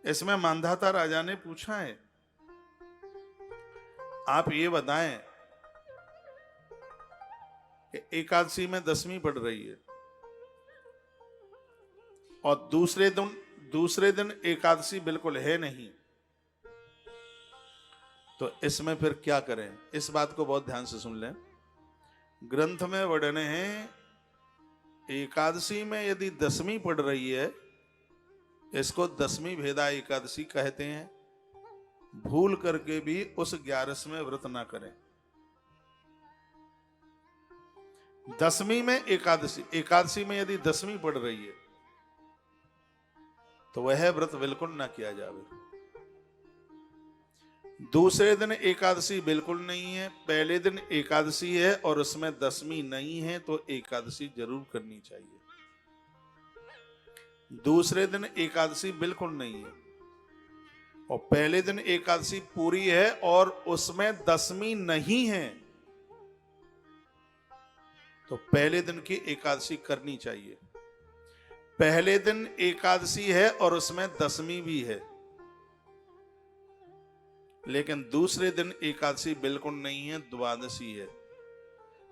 इसमें मांधाता राजा ने पूछा है, आप ये बताएं कि एकादशी में दसवीं पड़ रही है और दूसरे दिन एकादशी बिल्कुल है नहीं, तो इसमें फिर क्या करें? इस बात को बहुत ध्यान से सुन लें। ग्रंथ में वर्णन है, एकादशी में यदि दसवीं पड़ रही है, इसको दसवीं भेदा एकादशी कहते हैं। भूल करके भी उस 11वें व्रत ना करें। दसवीं में एकादशी में यदि दसवीं पड़ रही है तो वह व्रत बिल्कुल ना किया जावे। दूसरे दिन एकादशी बिल्कुल नहीं है, पहले दिन एकादशी है और उसमें दसवीं नहीं है, तो एकादशी जरूर करनी चाहिए। दूसरे दिन एकादशी बिल्कुल नहीं है और पहले दिन एकादशी पूरी है और उसमें दसवीं नहीं है, तो पहले दिन की एकादशी करनी चाहिए। पहले दिन एकादशी है और उसमें दसवीं भी है, लेकिन दूसरे दिन एकादशी बिल्कुल नहीं है, द्वादशी है,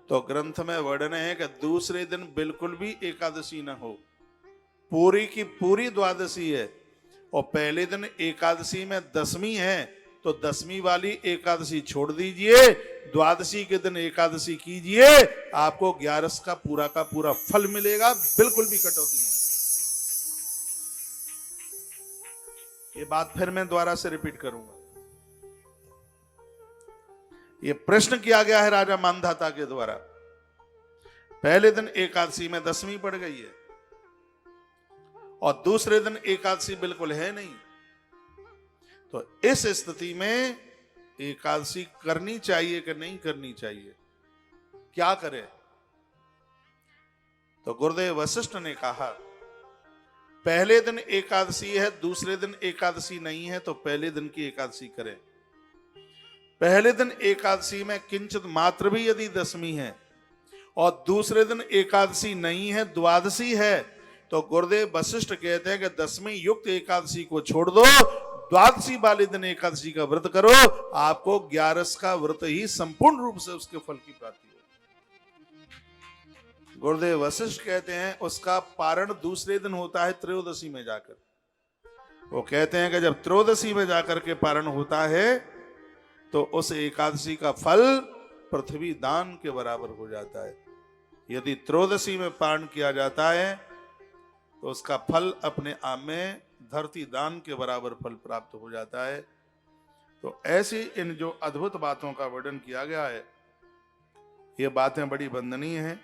तो ग्रंथ में वर्णन है कि दूसरे दिन बिल्कुल भी एकादशी न हो, पूरी की पूरी द्वादशी है और पहले दिन एकादशी में दसवीं है, तो दसवीं वाली एकादशी छोड़ दीजिए, द्वादशी के दिन एकादशी कीजिए, आपको 11 का पूरा फल मिलेगा, बिल्कुल भी कटौती नहीं। ये बात फिर मैं दोबारा से रिपीट करूंगा। ये प्रश्न किया गया है राजा मांधाता के द्वारा। पहले दिन एकादशी में दसवीं पड़ गई है और दूसरे दिन एकादशी बिल्कुल है नहीं, तो इस स्थिति में एकादशी करनी चाहिए कि नहीं करनी चाहिए, क्या करें? तो गुरुदेव वशिष्ठ ने कहा, पहले दिन एकादशी है, दूसरे दिन एकादशी नहीं है, तो पहले दिन की एकादशी करें। पहले दिन एकादशी में किंचित मात्र भी यदि दसवीं है और दूसरे दिन एकादशी नहीं है, द्वादशी है, तो गुरुदेव वशिष्ठ कहते हैं कि दसवीं युक्त एकादशी को छोड़ दो, द्वादशी वाले दिन एकादशी का व्रत करो, आपको 11 का व्रत ही संपूर्ण रूप से उसके फल की प्राप्ति हो। गुरुदेव वशिष्ठ कहते हैं उसका पारण दूसरे दिन होता है, त्रयोदशी में जाकर। वो कहते हैं कि जब त्रयोदशी में जाकर के पारण होता है तो उस एकादशी का फल पृथ्वी दान के बराबर हो जाता है। यदि त्रयोदशी में पारण किया जाता है तो उसका फल अपने आप में धरती दान के बराबर फल प्राप्त हो जाता है। तो ऐसी इन जो अद्भुत बातों का वर्णन किया गया है, ये बातें बड़ी वंदनीय हैं।